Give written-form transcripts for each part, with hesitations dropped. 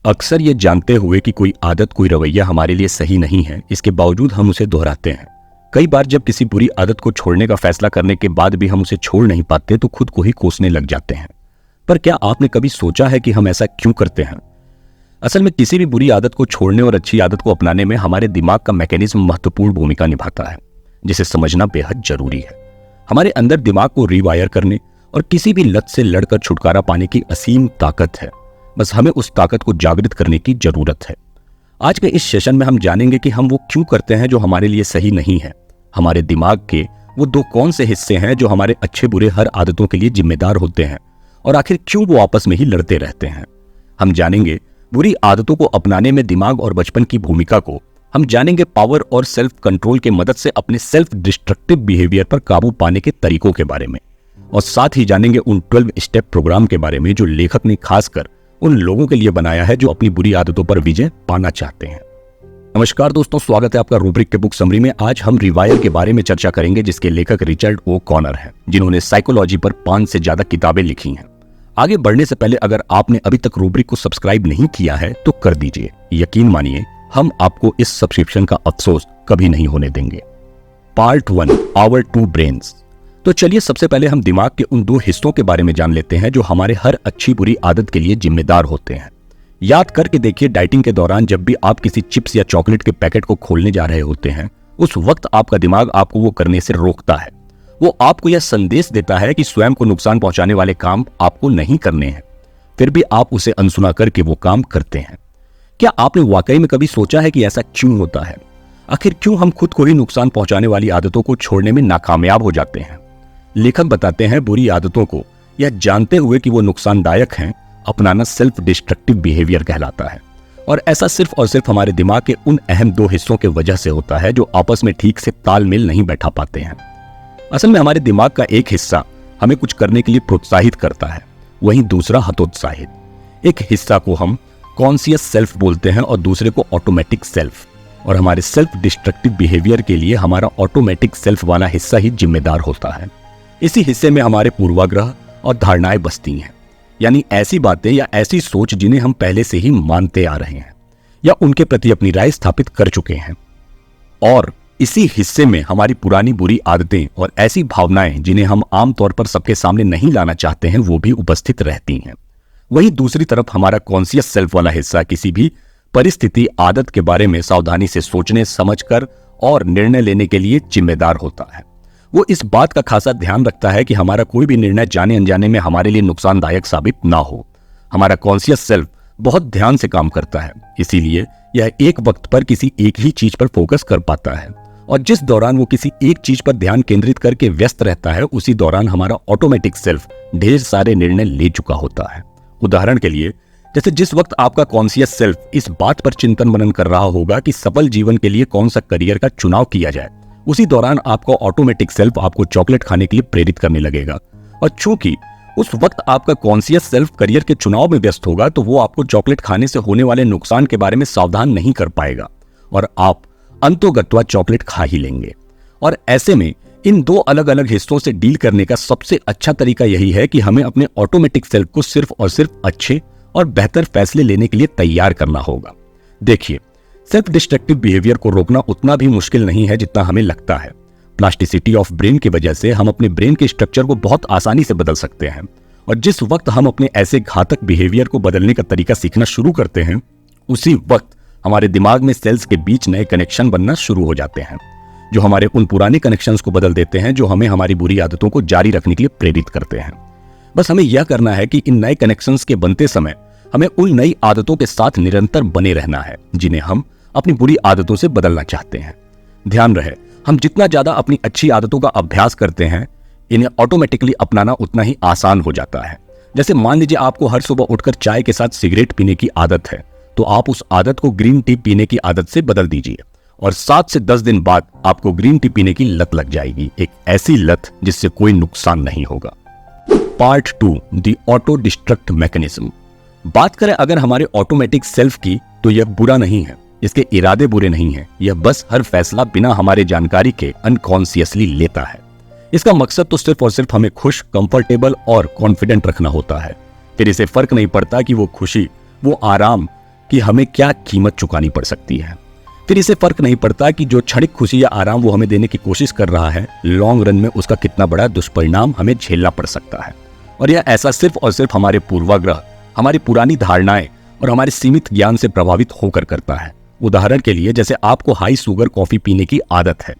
अक्सर ये जानते हुए कि कोई आदत कोई रवैया हमारे लिए सही नहीं है, इसके बावजूद हम उसे दोहराते हैं। कई बार जब किसी बुरी आदत को छोड़ने का फैसला करने के बाद भी हम उसे छोड़ नहीं पाते तो खुद को ही कोसने लग जाते हैं। पर क्या आपने कभी सोचा है कि हम ऐसा क्यों करते हैं? असल में किसी भी बुरी आदत को छोड़ने और अच्छी आदत को अपनाने में हमारे दिमाग का मैकेनिज्म महत्वपूर्ण भूमिका निभाता है, जिसे समझना बेहद जरूरी है। हमारे अंदर दिमाग को रीवायर करने और किसी भी लत से लड़कर छुटकारा पाने की असीम ताकत है। बस हमें उस ताकत को जागृत करने की जरूरत है। आज के इस सेशन में हम जानेंगे कि हम वो क्यों करते हैं जो हमारे लिए सही नहीं है। हमारे दिमाग के वो दो कौन से हिस्से हैं जो हमारे अच्छे बुरे हर आदतों के लिए जिम्मेदार होते हैं, और आखिर क्यों वो आपस में ही लड़ते रहते हैं। हम जानेंगे बुरी आदतों को अपनाने में दिमाग और बचपन की भूमिका को। हम जानेंगे पावर और सेल्फ कंट्रोल की मदद से अपने सेल्फ डिस्ट्रक्टिव बिहेवियर पर काबू पाने के तरीकों के बारे में, और साथ ही जानेंगे उन 12 स्टेप प्रोग्राम के बारे में जो लेखक ने खासकर उन लोगों के लिए बनाया है जो अपनी बुरी आदतों पर विजय पाना चाहते हैं। नमस्कार दोस्तों, स्वागत है आपका रूब्रिक के बुक समरी में। आज हम रिवायर के बारे में चर्चा करेंगे, जिसके लेखक रिचर्ड ओ कॉनर हैं, जिन्होंने साइकोलॉजी पर 5 से ज्यादा किताबें लिखी हैं। आगे बढ़ने से पहले अगर आपने अभी तक रूब्रिक को सब्सक्राइब नहीं किया है तो कर दीजिए। यकीन मानिए हम आपको इस सब्सक्रिप्शन का अफसोस कभी नहीं होने देंगे। Part 1, our 2 brains. तो चलिए सबसे पहले हम दिमाग के उन 2 हिस्सों के बारे में जान लेते हैं जो हमारे हर अच्छी बुरी आदत के लिए जिम्मेदार होते हैं। याद करके देखिए, डाइटिंग के दौरान जब भी आप किसी चिप्स या चॉकलेट के पैकेट को खोलने जा रहे होते हैं, उस वक्त आपका दिमाग आपको वो करने से रोकता है। वो आपको यह संदेश देता है कि स्वयं को नुकसान पहुंचाने वाले काम आपको नहीं करने हैं। फिर भी आप उसे अनसुना करके वो काम करते हैं। क्या आपने वाकई में कभी सोचा है कि ऐसा क्यों होता है? आखिर क्यों हम खुद को ही नुकसान पहुंचाने वाली आदतों को छोड़ने में नाकामयाब हो जाते हैं? लेखक बताते हैं बुरी आदतों को यह जानते हुए कि वो नुकसानदायक हैं अपनाना सेल्फ डिस्ट्रक्टिव बिहेवियर कहलाता है, और ऐसा सिर्फ और सिर्फ हमारे दिमाग के उन अहम 2 हिस्सों के वजह से होता है जो आपस में ठीक से तालमेल नहीं बैठा पाते हैं। असल में हमारे दिमाग का एक हिस्सा हमें कुछ करने के लिए प्रोत्साहित करता है, वहीं दूसरा हतोत्साहित। एक हिस्सा को हम कॉन्शियस सेल्फ बोलते हैं और दूसरे को ऑटोमेटिक सेल्फ, और हमारे सेल्फ डिस्ट्रक्टिव बिहेवियर के लिए हमारा ऑटोमेटिक सेल्फ वाला हिस्सा ही जिम्मेदार होता है। इसी हिस्से में हमारे पूर्वाग्रह और धारणाएं बसती हैं, यानी ऐसी बातें या ऐसी सोच जिन्हें हम पहले से ही मानते आ रहे हैं या उनके प्रति अपनी राय स्थापित कर चुके हैं। और इसी हिस्से में हमारी पुरानी बुरी आदतें और ऐसी भावनाएं जिन्हें हम आमतौर पर सबके सामने नहीं लाना चाहते हैं, वो भी उपस्थित रहती हैं। वहीं दूसरी तरफ हमारा कॉन्शियस सेल्फ वाला हिस्सा किसी भी परिस्थिति, आदत के बारे में सावधानी से सोचने, समझकर और निर्णय लेने के लिए जिम्मेदार होता है। वो इस बात का खासा ध्यान रखता है कि हमारा कोई भी निर्णय जाने अनजाने में हमारे लिए नुकसानदायक साबित ना हो। हमारा कॉन्शियस सेल्फ बहुत ध्यान से काम करता है, इसीलिए यह एक वक्त पर किसी एक ही चीज पर फोकस कर पाता है, और जिस दौरान वो किसी एक चीज पर ध्यान केंद्रित करके व्यस्त रहता है, उसी दौरान हमारा ऑटोमेटिक सेल्फ ढेर सारे निर्णय ले चुका होता है। उदाहरण के लिए, जैसे जिस वक्त आपका कॉन्शियस सेल्फ इस बात पर चिंतन मनन कर रहा होगा कि सफल जीवन के लिए कौन सा करियर का चुनाव किया जाए, उसी दौरान आपका ऑटोमेटिक सेल्फ आपको चॉकलेट खाने के लिए प्रेरित करने लगेगा। और चूंकि उस वक्त आपका कॉन्शियस सेल्फ करियर के चुनाव में व्यस्त होगा, तो वो आपको चॉकलेट खाने से होने वाले नुकसान के बारे में सावधान नहीं कर पाएगा, और आप अंतोगत्वा चॉकलेट खा ही लेंगे। और ऐसे में इन 2 अलग अलग हिस्सों से डील करने का सबसे अच्छा तरीका यही है कि हमें अपने ऑटोमेटिक सेल्फ को सिर्फ और सिर्फ अच्छे और बेहतर फैसले लेने के लिए तैयार करना होगा। देखिए, सेल्फ डिस्ट्रक्टिव बिहेवियर को रोकना उतना भी मुश्किल नहीं है जितना हमें लगता है। प्लास्टिसिटी ऑफ ब्रेन की वजह से हम अपने ब्रेन के स्ट्रक्चर को बहुत आसानी से बदल सकते हैं, और जिस वक्त हम अपने ऐसे घातक बिहेवियर को बदलने का तरीका सीखना शुरू करते हैं, उसी वक्त हमारे दिमाग में सेल्स के बीच नए कनेक्शन बनना शुरू हो जाते हैं, जो हमारे उन पुराने कनेक्शंस को बदल देते हैं जो हमें हमारी बुरी आदतों को जारी रखने के लिए प्रेरित करते हैं। बस हमें यह करना है कि इन नए कनेक्शंस के बनते समय हमें उन नई आदतों के साथ निरंतर बने रहना है जिन्हें हम अपनी बुरी आदतों से बदलना चाहते हैं। ध्यान रहे, हम जितना ज्यादा अपनी अच्छी आदतों का अभ्यास करते हैं, इन्हें ऑटोमेटिकली अपनाना उतना ही आसान हो जाता है। जैसे मान लीजिए आपको हर सुबह उठकर चाय के साथ सिगरेट पीने की आदत है, तो आप उस आदत को ग्रीन टी पीने की आदत से बदल दीजिए, और 7 से 10 दिन बाद आपको ग्रीन टी पीने की लत लग जाएगी, एक ऐसी लत जिससे कोई नुकसान नहीं होगा। Part 2, the auto destruct mechanism. बात करें अगर हमारे ऑटोमेटिक सेल्फ की, तो यह बुरा नहीं है, इसके इरादे बुरे नहीं हैं, यह बस हर फैसला बिना हमारे जानकारी के अनकॉन्शियसली लेता है। इसका मकसद तो सिर्फ और सिर्फ हमें खुश, कंफर्टेबल और कॉन्फिडेंट रखना होता है। फिर इसे फर्क नहीं पड़ता कि वो खुशी, वो आराम कि हमें क्या कीमत चुकानी पड़ सकती है। फिर इसे फर्क नहीं पड़ता कि जो क्षणिक खुशी या आराम वो हमें देने की कोशिश कर रहा है, लॉन्ग रन में उसका कितना बड़ा दुष्परिणाम हमें झेलना पड़ सकता है। और यह ऐसा सिर्फ और सिर्फ हमारे पूर्वाग्रह, हमारी पुरानी धारणाएं और हमारे सीमित ज्ञान से प्रभावित होकर करता है। उदाहरण के लिए, जैसे आपको हाई शुगर कॉफी पीने की आदत है।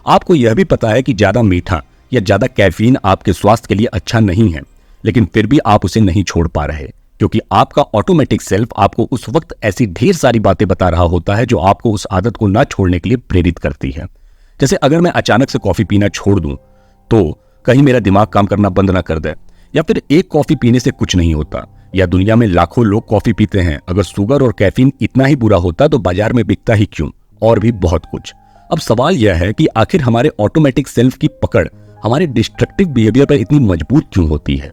आपको यह भी पता है कि ज्यादा मीठा या ज्यादा कैफीन आपके स्वास्थ्य के लिए अच्छा नहीं है, लेकिन फिर भी आप उसे नहीं छोड़ पा रहे, क्योंकि आपका ऑटोमेटिक सेल्फ आपको उस वक्त ऐसी ढेर सारी बातें बता रहा होता है जो आपको उस आदत को ना छोड़ने के लिए प्रेरित करती है। जैसे अगर मैं अचानक से कॉफी पीना छोड़ दूं तो कहीं मेरा दिमाग काम करना बंद ना कर दे, या फिर एक कॉफी पीने से कुछ नहीं होता, या दुनिया में लाखों लोग कॉफी पीते हैं, अगर शुगर और कैफीन इतना ही बुरा होता तो बाजार में बिकता ही क्यों, और भी बहुत कुछ। अब सवाल यह है कि आखिर हमारे ऑटोमेटिक सेल्फ की पकड़ हमारे डिस्ट्रक्टिव बिहेवियर पर इतनी मजबूत क्यों होती है।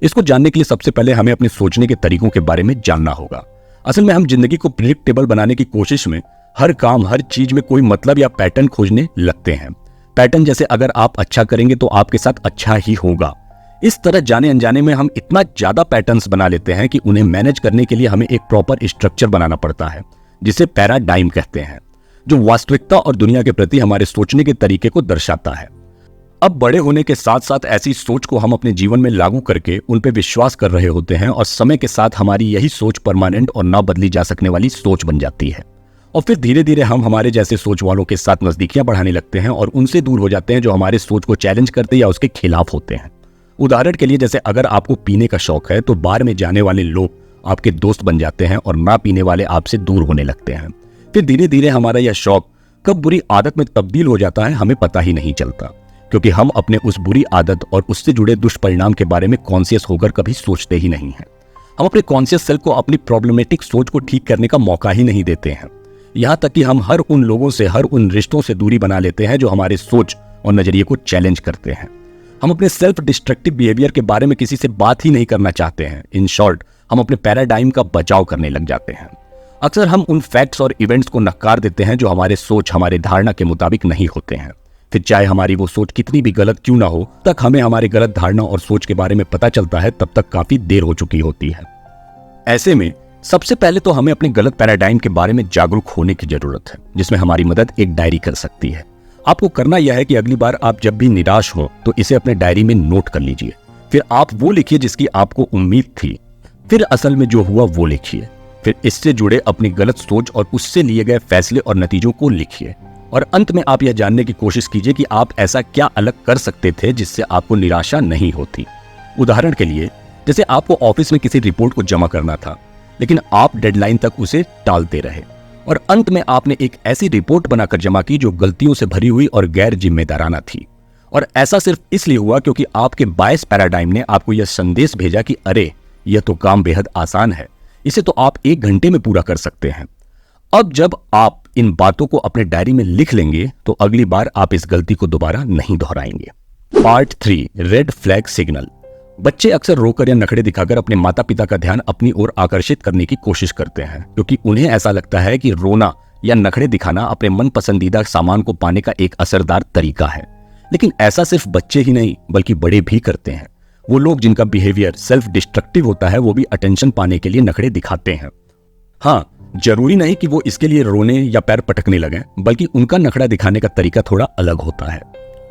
इसको जानने के लिए सबसे पहले हमें अपने सोचने के तरीकों के बारे में जानना होगा। असल में हम जिंदगी को प्रिडिक्टेबल बनाने की कोशिश में हर काम, हर चीज में कोई मतलब या पैटर्न खोजने लगते हैं। पैटर्न जैसे अगर आप अच्छा करेंगे तो आपके साथ अच्छा ही होगा। इस तरह जाने अनजाने में हम इतना ज्यादा पैटर्न्स बना लेते हैं कि उन्हें मैनेज करने के लिए हमें एक प्रॉपर स्ट्रक्चर बनाना पड़ता है, जिसे पैराडाइम कहते हैं, जो वास्तविकता और दुनिया के प्रति हमारे सोचने के तरीके को दर्शाता है। अब बड़े होने के साथ साथ ऐसी सोच को हम अपने जीवन में लागू करके उन पे विश्वास कर रहे होते हैं, और समय के साथ हमारी यही सोच परमानेंट और ना बदली जा सकने वाली सोच बन जाती है। और फिर धीरे धीरे हम हमारे जैसे सोच वालों के साथ नजदीकियां बढ़ाने लगते हैं और उनसे दूर हो जाते हैं जो हमारे सोच को चैलेंज करते या उसके खिलाफ होते हैं। उदाहरण के लिए, जैसे अगर आपको पीने का शौक है तो बार में जाने वाले लोग आपके दोस्त बन जाते हैं और ना पीने वाले आपसे दूर होने लगते हैं। फिर धीरे धीरे हमारा यह शौक कब बुरी आदत में तब्दील हो जाता है हमें पता ही नहीं चलता, क्योंकि हम अपने उस बुरी आदत और उससे जुड़े दुष्परिणाम के बारे में कॉन्शियस होकर कभी सोचते ही नहीं हैं। हम अपने कॉन्शियस सेल्फ को अपनी प्रॉब्लमेटिक सोच को ठीक करने का मौका ही नहीं देते हैं। यहाँ तक कि हम हर उन लोगों से, हर उन रिश्तों से दूरी बना लेते हैं जो हमारे सोच और नजरिए को चैलेंज करते हैं। हम अपने सेल्फ डिस्ट्रक्टिव बिहेवियर के बारे में किसी से बात ही नहीं करना चाहते हैं। इन शॉर्ट, हम अपने पैराडाइम का बचाव करने लग जाते हैं। अक्सर हम उन फैक्ट्स और इवेंट्स को नकार देते हैं जो हमारे सोच, हमारे धारणा के मुताबिक नहीं होते हैं। फिर चाहे हमारी वो सोच कितनी भी गलत क्यों ना हो, तक हमें हमारी गलत धारणा और सोच के बारे में पता चलता है तब तक काफी देर हो चुकी होती है। ऐसे में सबसे पहले तो हमें अपने गलत पैराडाइम के बारे में जागरूक होने की जरूरत है, जिसमें हमारी मदद एक डायरी कर सकती है। आपको करना यह है कि अगली बार आप जब भी निराश हो तो इसे अपने डायरी में नोट कर लीजिए। फिर आप वो लिखिए जिसकी आपको उम्मीद थी, फिर असल में जो हुआ वो लिखिए। फिर इससे जुड़े अपनी गलत सोच और उससे लिए गए फैसले और नतीजों को लिखिए। और अंत में आप यह जानने की कोशिश कीजिए कि आप ऐसा क्या अलग कर सकते थे जिससे आपको निराशा नहीं होती। उदाहरण के लिए, जैसे आपको ऑफिस में किसी रिपोर्ट को जमा करना था, लेकिन आप डेडलाइन तक उसे टालते रहे और अंत में आपने एक ऐसी रिपोर्ट बनाकर जमा की जो गलतियों से भरी हुई और गैर जिम्मेदाराना थी। और ऐसा सिर्फ इसलिए हुआ क्योंकि आपके बायस पैराडाइम ने आपको यह संदेश भेजा कि अरे, यह तो काम बेहद आसान है, इसे तो आप 1 घंटे में पूरा कर सकते हैं। अब जब आप इन बातों को अपने डायरी में लिख लेंगे तो अगली बार आप इस गलती को दोबारा नहीं दोहराएंगे। Part 3, red flag signal. बच्चे अक्सर रोकर या नखरे दिखाकर अपने माता पिता का ध्यान अपनी ओर आकर्षित करने की कोशिश करते हैं, क्योंकि उन्हें ऐसा लगता है कि रोना या नखरे दिखाना अपने मन पसंदीदा सामान को पाने का एक असरदार तरीका है। लेकिन ऐसा सिर्फ बच्चे ही नहीं बल्कि बड़े भी करते हैं। वो लोग जिनका बिहेवियर सेल्फ डिस्ट्रक्टिव होता है वो भी अटेंशन पाने के लिए नखरे दिखाते हैं। हाँ, जरूरी नहीं कि वो इसके लिए रोने या पैर पटकने लगें, बल्कि उनका नखरा दिखाने का तरीका थोड़ा अलग होता है।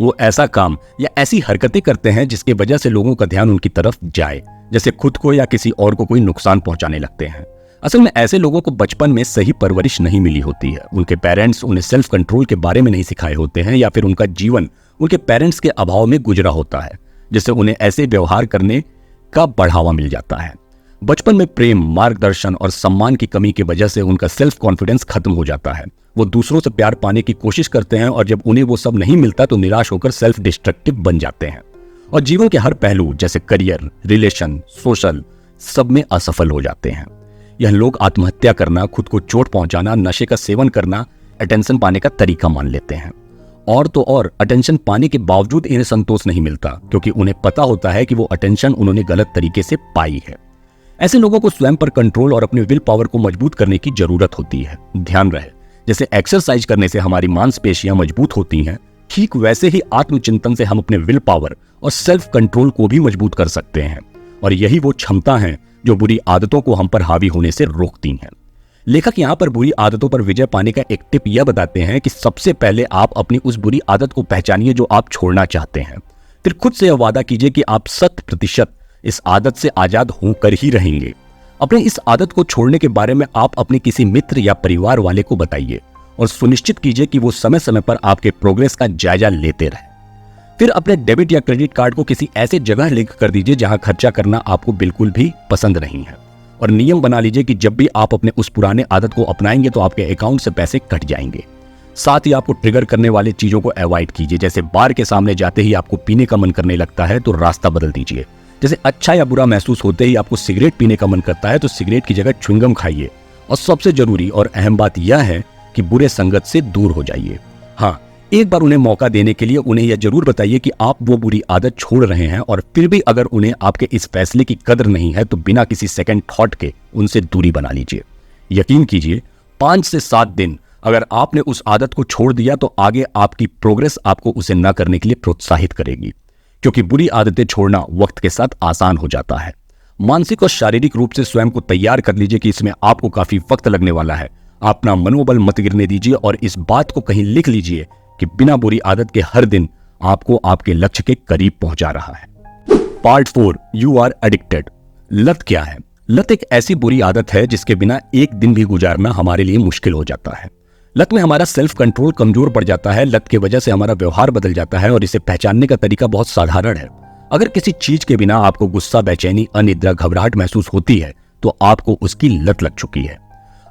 वो ऐसा काम या ऐसी हरकतें करते हैं जिसकी वजह से लोगों का ध्यान उनकी तरफ जाए, जैसे खुद को या किसी और को कोई नुकसान पहुंचाने लगते हैं। असल में ऐसे लोगों को बचपन में सही परवरिश नहीं मिली होती है। उनके पेरेंट्स उन्हें सेल्फ कंट्रोल के बारे में नहीं सिखाए होते हैं, या फिर उनका जीवन उनके पेरेंट्स के अभाव में गुजरा होता है, जिससे उन्हें ऐसे व्यवहार करने का बढ़ावा मिल जाता है। बचपन में प्रेम, मार्गदर्शन और सम्मान की कमी की वजह से उनका सेल्फ कॉन्फिडेंस खत्म हो जाता है। वो दूसरों से प्यार पाने की कोशिश करते हैं और जब उन्हें वो सब नहीं मिलता तो निराश होकर सेल्फ डिस्ट्रक्टिव बन जाते हैं और जीवन के हर पहलू जैसे करियर, रिलेशन, सोशल, सब में असफल हो जाते हैं। यह लोग आत्महत्या करना, खुद को चोट पहुंचाना, नशे का सेवन करना अटेंशन पाने का तरीका मान लेते हैं। और तो और अटेंशन पाने के बावजूद इन्हें संतोष नहीं मिलता, क्योंकि उन्हें पता होता है कि वो अटेंशन उन्होंने गलत तरीके से पाई है। ऐसे लोगों को स्वयं पर कंट्रोल और अपने विल पावर को मजबूत करने की जरूरत होती है। ध्यान रहे, जैसे एक्सरसाइज करने से हमारी मांसपेशियां मजबूत होती हैं, ठीक वैसे ही आत्मचिंतन से हम अपने विल पावर और सेल्फ कंट्रोल को भी मजबूत कर सकते हैं। और यही वो क्षमता है जो बुरी आदतों को हम पर हावी होने से रोकती हैं। लेखक यहाँ पर बुरी आदतों पर विजय पाने का एक टिप यह बताते हैं कि सबसे पहले आप अपनी उस बुरी आदत को पहचानिए जो आप छोड़ना चाहते हैं। फिर खुद से यह वादा कीजिए कि आप 100% इस आदत से आजाद होकर ही रहेंगे। अपने इस आदत को छोड़ने के बारे में आप अपने किसी मित्र या परिवार वाले को बताइए और सुनिश्चित कीजिए कि वो समय समय पर आपके प्रोग्रेस का जायजा लेते रहे। फिर अपने डेबिट या क्रेडिट कार्ड को किसी ऐसे जगह लिंक कर दीजिए जहां खर्चा करना आपको बिल्कुल भी पसंद नहीं है, और नियम बना लीजिए कि जब भी आप अपने उस पुराने आदत को अपनाएंगे तो आपके अकाउंट से पैसे कट जाएंगे। साथ ही आपको ट्रिगर करने वाली चीजों को अवॉइड कीजिए। जैसे बार के सामने जाते ही आपको पीने का मन करने लगता है तो रास्ता बदल दीजिए। जैसे अच्छा या बुरा महसूस होते ही आपको सिगरेट पीने का मन करता है तो सिगरेट की जगह च्युइंगम खाइए। और सबसे जरूरी और अहम बात यह है कि बुरे संगत से दूर हो जाइए। हाँ, एक बार उन्हें मौका देने के लिए उन्हें यह जरूर बताइए कि आप वो बुरी आदत छोड़ रहे हैं, और फिर भी अगर उन्हें आपके इस फैसले की कदर नहीं है तो बिना किसी सेकंड थॉट के उनसे दूरी बना लीजिए। यकीन कीजिए 5 से 7 दिन अगर आपने उस आदत को छोड़ दिया तो आगे आपकी प्रोग्रेस आपको उसे न करने के लिए प्रोत्साहित करेगी, क्योंकि बुरी आदतें छोड़ना वक्त के साथ आसान हो जाता है। मानसिक और शारीरिक रूप से स्वयं को तैयार कर लीजिए कि इसमें आपको काफी वक्त लगने वाला है। अपना मनोबल मत गिरने दीजिए और इस बात को कहीं लिख लीजिए कि बिना बुरी आदत के हर दिन आपको आपके लक्ष्य के करीब पहुंचा रहा है। Part 4, you are addicted. लत क्या है? लत एक ऐसी बुरी आदत है जिसके बिना एक दिन भी गुजारना हमारे लिए मुश्किल हो जाता है। लत में हमारा सेल्फ कंट्रोल कमजोर पड़ जाता है। लत की वजह से हमारा व्यवहार बदल जाता है और इसे पहचानने का तरीका बहुत साधारण है। अगर किसी चीज के बिना आपको गुस्सा, बेचैनी, अनिद्रा, घबराहट महसूस होती है तो आपको उसकी लत लग चुकी है।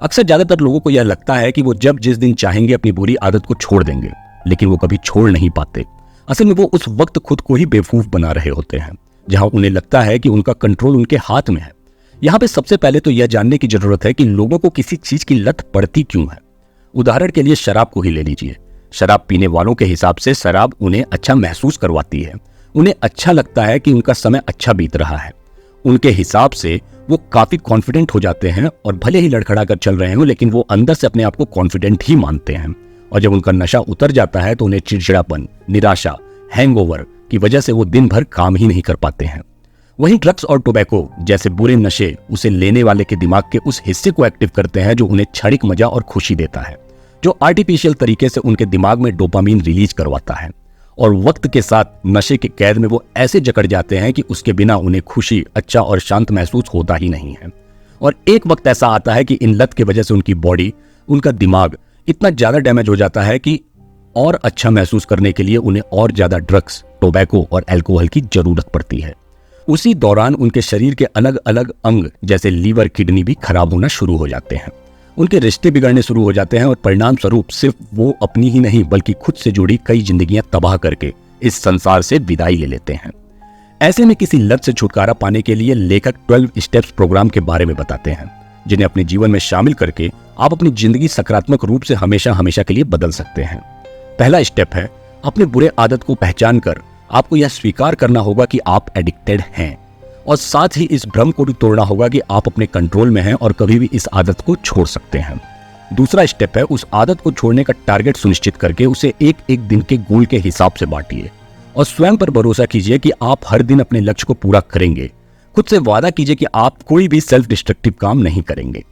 अक्सर ज्यादातर लोगों को यह लगता है कि वो जब जिस दिन चाहेंगे अपनी बुरी आदत को छोड़ देंगे, लेकिन वो कभी छोड़ नहीं पाते। असल में वो उस वक्त खुद को ही बेवकूफ बना रहे होते हैं जहां उन्हें लगता है कि उनका कंट्रोल उनके हाथ में है। यहाँ पे सबसे पहले तो यह जानने की जरूरत है कि लोगों को किसी चीज की लत पड़ती क्यों है। उदाहरण के लिए शराब को ही ले लीजिए। शराब पीने वालों के हिसाब से शराब उन्हें अच्छा महसूस करवाती है। उन्हें अच्छा लगता है कि उनका समय अच्छा बीत रहा है। उनके हिसाब से वो काफी कॉन्फिडेंट हो जाते हैं और भले ही लड़खड़ा कर चल रहे हो लेकिन वो अंदर से अपने आप को कॉन्फिडेंट ही मानते हैं। और जब उनका नशा उतर जाता है तो उन्हें चिड़चिड़ापन, निराशा, हैंगओवर की वजह से वो दिन भर काम ही नहीं कर पाते हैं। वहीं ड्रग्स और टोबैको जैसे बुरे नशे उसे लेने वाले के दिमाग के उस हिस्से को एक्टिव करते हैं जो उन्हें क्षणिक मजा और खुशी देता है, जो आर्टिफिशियल तरीके से उनके दिमाग में डोपामीन रिलीज करवाता है। और वक्त के साथ नशे के कैद में वो ऐसे जकड़ जाते हैं कि उसके बिना उन्हें खुशी, अच्छा और शांत महसूस होता ही नहीं है। और एक वक्त ऐसा आता है कि इन लत की वजह से उनकी बॉडी, उनका दिमाग इतना ज्यादा डैमेज हो जाता है कि और अच्छा महसूस करने के लिए उन्हें और ज्यादा ड्रग्स, टोबैको और अल्कोहल की जरूरत पड़ती है। उसी दौरान उनके शरीर के अलग अलग अंग जैसे लीवर, किडनी भी खराब होना शुरू हो जाते हैं। उनके रिश्ते बिगड़ने शुरू हो जाते हैं और परिणाम स्वरूप सिर्फ वो अपनी ही नहीं बल्कि खुद से जुड़ी कई जिंदगियां तबाह करके इस संसार से विदाई ले लेते हैं। ऐसे में किसी लत से छुटकारा पाने के लिए लेखक 12 स्टेप्स प्रोग्राम के बारे में बताते हैं, जिन्हें अपने जीवन में शामिल करके आप अपनी जिंदगी सकारात्मक रूप से हमेशा हमेशा के लिए बदल सकते हैं। पहला स्टेप है, अपने बुरे आदत को पहचान कर आपको यह स्वीकार करना होगा कि आप एडिक्टेड हैं, और साथ ही इस भ्रम को भी तोड़ना होगा कि आप अपने कंट्रोल में हैं और कभी भी इस आदत को छोड़ सकते हैं। दूसरा स्टेप है, उस आदत को छोड़ने का टारगेट सुनिश्चित करके उसे एक एक दिन के गोल के हिसाब से बांटिए और स्वयं पर भरोसा कीजिए कि आप हर दिन अपने लक्ष्य को पूरा करेंगे। खुद से वादा कीजिए कि आप कोई भी सेल्फ डिस्ट्रक्टिव काम नहीं करेंगे।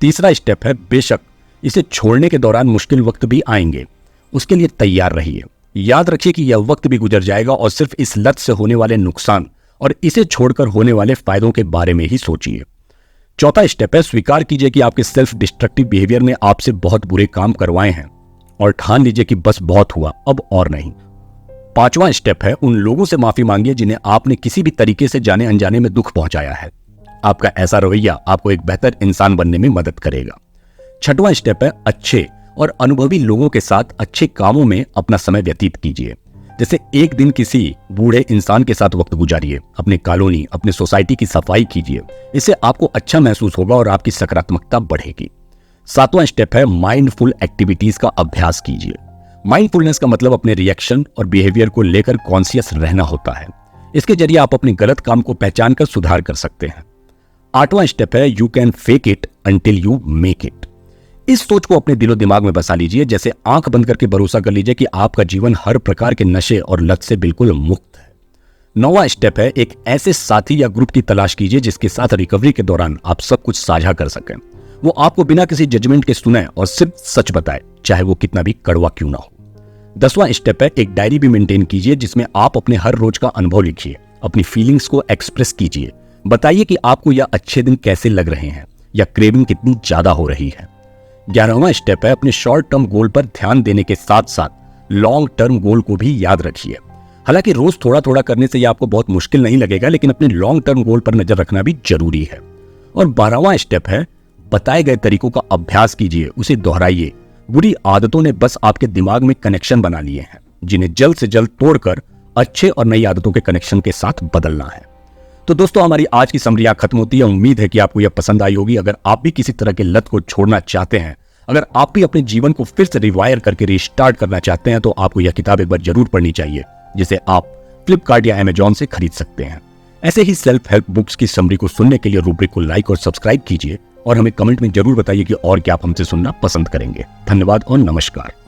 तीसरा स्टेप है, बेशक इसे छोड़ने के दौरान मुश्किल वक्त भी आएंगे, उसके लिए तैयार रहिए। याद रखिए कि यह वक्त भी गुजर जाएगा और सिर्फ इस लत से होने वाले नुकसान और इसे छोड़कर होने वाले फायदों के बारे में ही सोचिए। चौथा स्टेप है, स्वीकार कीजिए कि आपके सेल्फ डिस्ट्रक्टिव बिहेवियर ने आपसे बहुत बुरे काम करवाए हैं और ठान लीजिए कि बस बहुत हुआ, अब और नहीं। पांचवा स्टेप है, उन लोगों से माफी मांगिए जिन्हें आपने किसी भी तरीके से जाने अनजाने में दुख पहुंचाया है। आपका ऐसा रवैया आपको एक बेहतर इंसान बनने में मदद करेगा। छठवां स्टेप है, अच्छे और अनुभवी लोगों के साथ अच्छे कामों में अपना समय व्यतीत कीजिए। जैसे एक दिन किसी बूढ़े इंसान के साथ वक्त गुजारिए, अपने कॉलोनी, अपने सोसाइटी की सफाई कीजिए। इससे आपको अच्छा महसूस होगा और आपकी सकारात्मकता बढ़ेगी। सातवां स्टेप है, माइंडफुल एक्टिविटीज का अभ्यास कीजिए। माइंडफुलनेस का मतलब अपने रिएक्शन और बिहेवियर को लेकर कॉन्शियस रहना होता है। इसके जरिए आप अपने गलत काम को पहचान कर सुधार कर सकते हैं। आठवां स्टेप है, you can fake it until you make it. इस सोच को अपने दिलो दिमाग में बसा लीजिए। जैसे आंख बंद करके भरोसा कर लीजिए कि आपका जीवन हर प्रकार के नशे और लत से बिल्कुल मुक्त है। नौवां स्टेप है, एक ऐसे साथी या ग्रुप की तलाश कीजिए जिसके साथ रिकवरी के दौरान आप सब कुछ साझा कर सकें। वो आपको बिना किसी जजमेंट के सुने और सिर्फ सच बताए, चाहे वो कितना भी कड़वा क्यों ना हो। 10वां स्टेप है, एक डायरी भी मेंटेन कीजिए जिसमें आप अपने हर रोज का अनुभव लिखिए, अपनी फीलिंग्स को एक्सप्रेस कीजिए। बताइए कि आपको यह अच्छे दिन कैसे लग रहे हैं या क्रेविंग कितनी ज्यादा हो रही है। 11वां स्टेप है, अपने शॉर्ट टर्म गोल पर ध्यान देने के साथ साथ लॉन्ग टर्म गोल को भी याद रखिए। हालांकि रोज थोड़ा थोड़ा करने से यह आपको बहुत मुश्किल नहीं लगेगा, लेकिन अपने लॉन्ग टर्म गोल पर नजर रखना भी जरूरी है। और 12वां स्टेप है, बताए गए तरीकों का अभ्यास कीजिए, उसे दोहराइए। बुरी आदतों ने बस आपके दिमाग में कनेक्शन बना लिए हैं, जिन्हें जल्द से जल्द तोड़कर अच्छे और नई आदतों के कनेक्शन के साथ बदलना है। तो दोस्तों, हमारी आज की समरी खत्म होती है। उम्मीद है कि आपको यह पसंद आई होगी। अगर आप भी किसी तरह के लत को छोड़ना चाहते हैं, अगर आप भी अपने जीवन को फिर से रिवायर करके रिस्टार्ट करना चाहते हैं, तो आपको यह किताब एक बार जरूर पढ़नी चाहिए, जिसे आप फ्लिपकार्ट या अमेजॉन से खरीद सकते हैं। ऐसे ही सेल्फ हेल्प बुक्स की समरी को सुनने के लिए रूब्रिक को लाइक और सब्सक्राइब कीजिए और हमें कमेंट में जरूर बताइए कि और क्या आप हमसे सुनना पसंद करेंगे। धन्यवाद और नमस्कार।